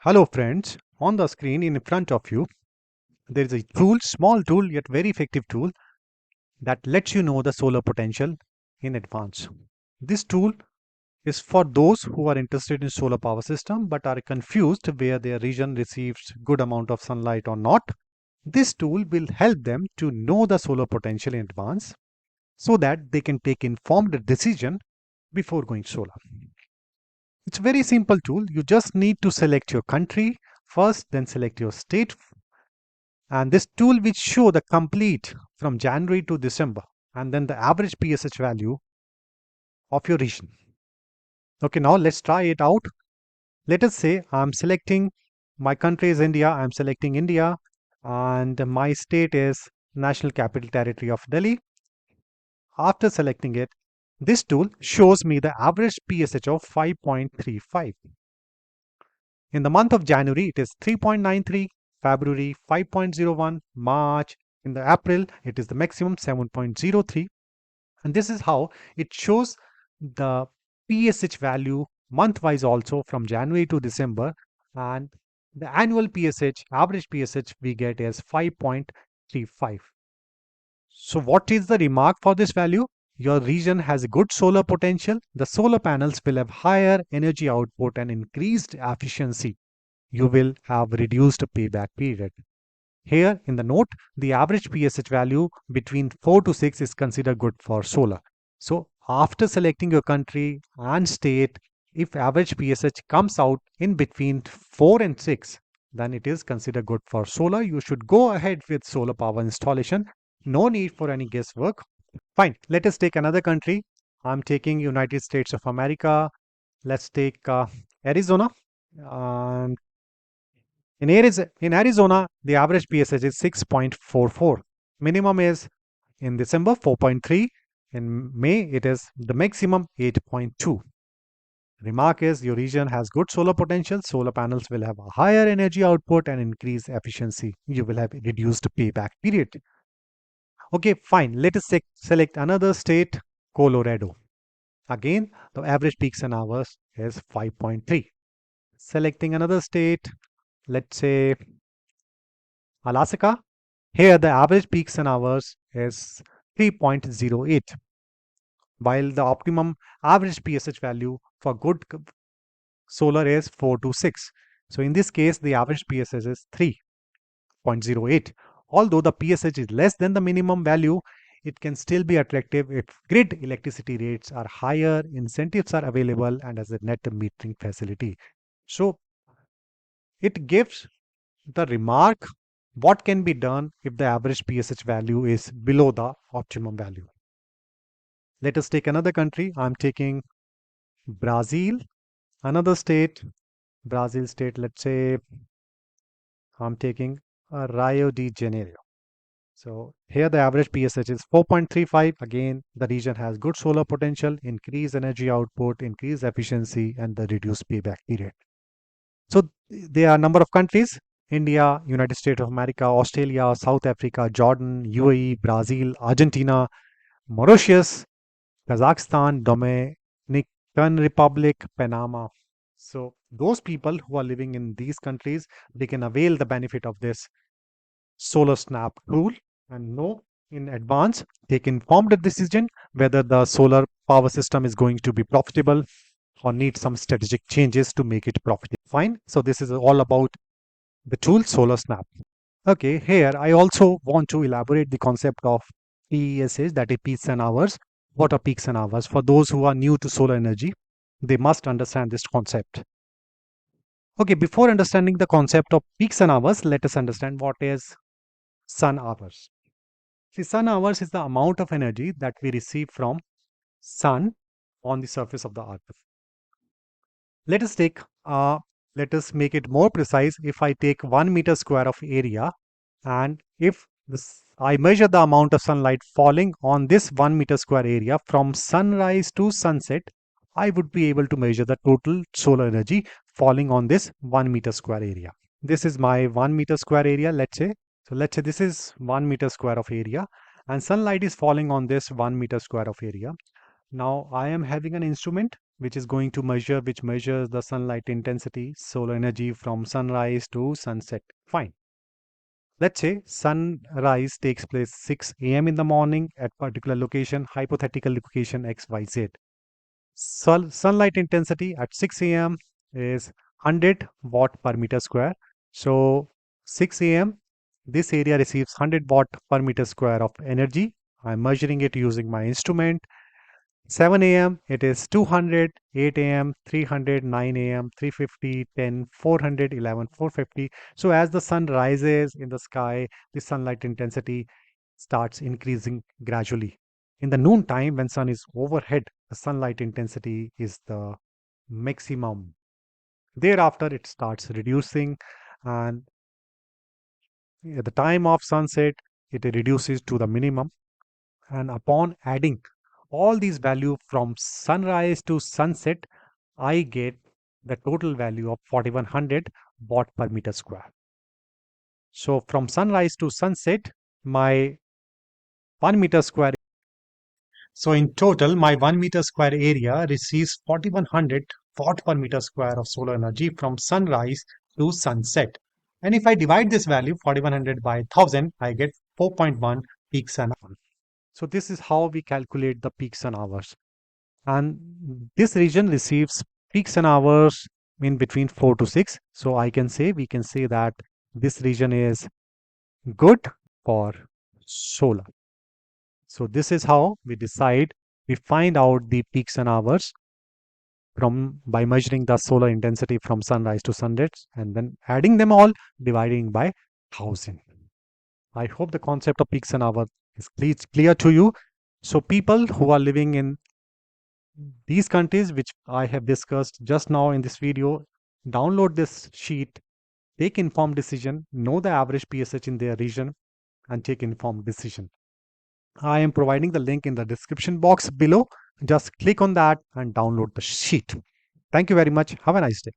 Hello friends, on the screen in front of you, there is a tool, small tool yet very effective tool that lets you know the solar potential in advance. This tool is for those who are interested in solar power system but are confused where their region receives good amount of sunlight or not. This tool will help them to know the solar potential in advance so that they can take informed decision before going solar. It's a very simple tool. You just need to select your country first, then select your state, and this tool will show the complete from January to December and then the average PSH value of your region. Okay, now let's try it out. Let us say I'm selecting my country is India, I'm selecting India, and my state is National Capital Territory of Delhi. After selecting it, this tool shows me the average PSH of 5.35. In the month of January, it is 3.93, February 5.01, March, in the April, it is the maximum 7.03. And this is how it shows the PSH value month-wise also from January to December. And the annual PSH, average PSH we get is 5.35. So what is the remark for this value? Your region has a good solar potential. The solar panels will have higher energy output and increased efficiency. You will have reduced payback period. Here in the note, the average PSH value between 4 to 6 is considered good for solar. So after selecting your country and state, if average PSH comes out in between 4 and 6, then it is considered good for solar. You should go ahead with solar power installation. No need for any guesswork. Fine. Let us take another country. I'm taking United States of America. Let's take Arizona. And in Arizona, the average PSH is 6.44. Minimum is in December 4.3. In May, it is the maximum 8.2. Remark is your region has good solar potential. Solar panels will have a higher energy output and increased efficiency. You will have reduced payback period. Okay, fine. Let us select another state, Colorado. Again, the average peaks and hours is 5.3. Selecting another state, let's say Alaska. Here the average peaks and hours is 3.08, while the optimum average PSH value for good solar is 4 to 6. So in this case, the average PSH is 3.08. Although the PSH is less than the minimum value, it can still be attractive if grid electricity rates are higher, incentives are available, and as a net metering facility. So it gives the remark what can be done if the average PSH value is below the optimum value. Let us take another country. I'm taking Brazil, another state, Brazil state, let's say I'm taking Rio de Janeiro. So here the average PSH is 4.35. Again, the region has good solar potential, increased energy output, increased efficiency, and the reduced payback period. So there are a number of countries: India, United States of America, Australia, South Africa, Jordan, UAE, Brazil, Argentina, Mauritius, Kazakhstan, Dominican Republic, Panama. So those people who are living in these countries, they can avail the benefit of this solar snap tool and know in advance, take informed decision whether the solar power system is going to be profitable or need some strategic changes to make it profitable. Fine. So this is all about the tool Solar Snap. Okay, here I also want to elaborate the concept of PESH, that is peaks and hours. What are peaks and hours? For those who are new to solar energy, they must understand this concept. Okay, before understanding the concept of peaks and hours, let us understand what is sun hours. See, sun hours is the amount of energy that we receive from sun on the surface of the earth. Let us take, let us make it more precise. If I take 1 meter square of area, and if I measure the amount of sunlight falling on this 1 meter square area from sunrise to sunset, I would be able to measure the total solar energy falling on this 1 meter square area. This is my 1 meter square area, let's say. So let's say this is 1 meter square of area, and sunlight is falling on this 1 meter square of area. Now I am having an instrument which is going to measure, which measures the sunlight intensity, solar energy from sunrise to sunset. Fine. Let's say sunrise takes place 6 a.m. in the morning at particular location, hypothetical location XYZ. Sunlight intensity at 6 a.m. is 100 watt per meter square. So 6 a.m. this area receives 100 watt per meter square of energy. I'm measuring it using my instrument. 7 a.m. it is 200, 8 a.m. 300, 9 a.m. 350, 10, 400, 11, 450. So as the sun rises in the sky, the sunlight intensity starts increasing gradually. In the noon time, when sun is overhead, the sunlight intensity is the maximum. Thereafter, it starts reducing, and at the time of sunset, it reduces to the minimum. And upon adding all these value from sunrise to sunset, I get the total value of 4100 watt per meter square. So from sunrise to sunset, my 1 meter square. So in total, my 1 meter square area receives 4100 watt per meter square of solar energy from sunrise to sunset. And if I divide this value 4100 by 1000, I get 4.1 peaks an hour. So this is how we calculate the peaks and hours. And this region receives peaks and hours in between 4 to 6. So we can say that this region is good for solar. So this is how we find out the peaks and hours from by measuring the solar intensity from sunrise to sunset and then adding them all, dividing by 1000. I hope the concept of peaks and hours is clear to you. So people who are living in these countries which I have discussed just now in this video, download this sheet, take informed decision, know the average PSH in their region, and take informed decision. I am providing the link in the description box below. Just click on that and download the sheet. Thank you very much. Have a nice day.